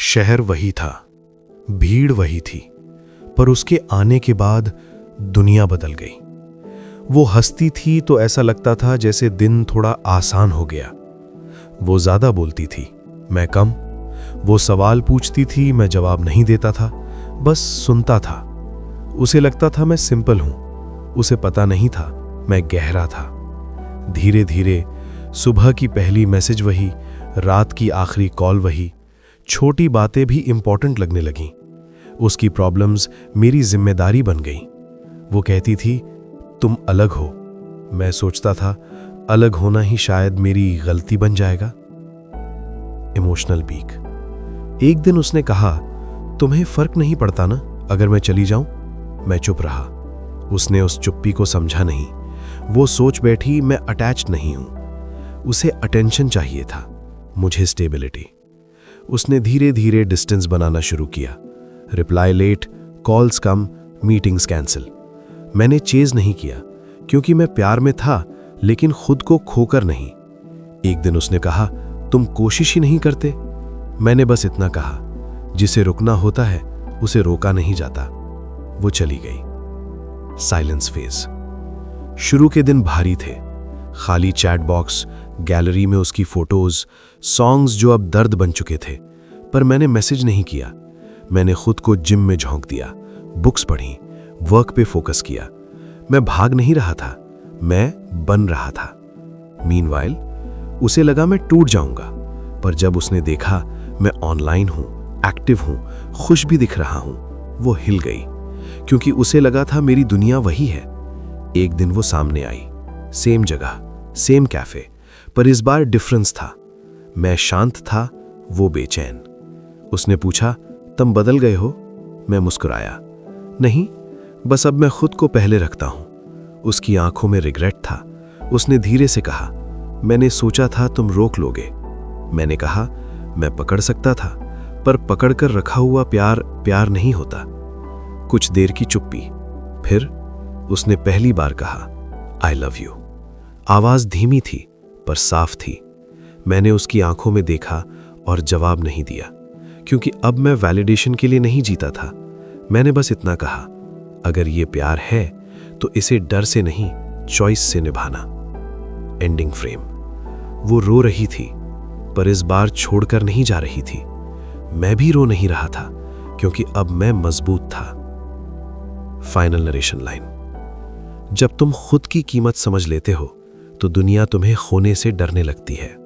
शहर वही था, भीड़ वही थी, पर उसके आने के बाद दुनिया बदल गई। वो हंसती थी तो ऐसा लगता था जैसे दिन थोड़ा आसान हो गया। वो ज्यादा बोलती थी, मैं कम। वो सवाल पूछती थी, मैं जवाब नहीं देता था, बस सुनता था। उसे लगता था मैं सिंपल हूं, उसे पता नहीं था मैं गहरा था। धीरे धीरे सुबह की पहली मैसेज वही, रात की आखिरी कॉल वही, छोटी बातें भी इंपॉर्टेंट लगने लगीं। उसकी प्रॉब्लम्स मेरी जिम्मेदारी बन गईं। वो कहती थी, तुम अलग हो। मैं सोचता था अलग होना ही शायद मेरी गलती बन जाएगा। Emotional peak. एक दिन उसने कहा, तुम्हें फर्क नहीं पड़ता ना अगर मैं चली जाऊं? मैं चुप रहा। उसने उस चुप्पी को समझा नहीं। वो सोच बैठी मैं अटैच्ड नहीं हूं। उसे अटेंशन चाहिए था, मुझे स्टेबिलिटी। उसने धीरे धीरे डिस्टेंस बनाना शुरू किया। रिप्लाई लेट, कॉल्स कम, मीटिंग्स कैंसिल। मैंने चेज नहीं किया क्योंकि मैं प्यार में था, लेकिन खुद को खोकर नहीं। एक दिन उसने कहा, तुम कोशिश ही नहीं करते। मैंने बस इतना कहा, जिसे रुकना होता है उसे रोका नहीं जाता। वो चली गई। Silence phase. शुरू के दिन भारी थे। खाली चैट बॉक्स, गैलरी में उसकी फोटोज, सॉन्ग्स जो अब दर्द बन चुके थे। पर मैंने मैसेज नहीं किया। मैंने खुद को जिम में झोंक दिया, बुक्स पढ़ी, वर्क पे फोकस किया। मैं भाग नहीं रहा था, मैं बन रहा था। मीनवाइल उसे लगा मैं टूट जाऊंगा, पर जब उसने देखा मैं ऑनलाइन हूं, एक्टिव हूं, खुश भी दिख रहा हूं, वो हिल गई। क्योंकि उसे लगा था मेरी दुनिया वही है। एक दिन वो सामने आई, सेम जगह, सेम कैफे, पर इस बार डिफरेंस था। मैं शांत था, वो बेचैन। उसने पूछा, तुम बदल गए हो? मैं मुस्कुराया, नहीं, बस अब मैं खुद को पहले रखता हूं। उसकी आंखों में रिग्रेट था। उसने धीरे से कहा, मैंने सोचा था तुम रोक लोगे। मैंने कहा, मैं पकड़ सकता था, पर पकड़कर रखा हुआ प्यार प्यार नहीं होता। कुछ देर की चुप्पी। फिर उसने पहली बार कहा, आई लव यू। आवाज धीमी थी पर साफ थी। मैंने उसकी आंखों में देखा और जवाब नहीं दिया, क्योंकि अब मैं वैलिडेशन के लिए नहीं जीता था। मैंने बस इतना कहा, अगर ये प्यार है तो इसे डर से नहीं, चॉइस से निभाना। Ending frame. वो रो रही थी, पर इस बार छोड़कर नहीं जा रही थी। मैं भी रो नहीं रहा था, क्योंकि अब मैं मजबूत था। Final narration line. जब तुम खुद की कीमत समझ लेते हो तो दुनिया तुम्हें खोने से डरने लगती है।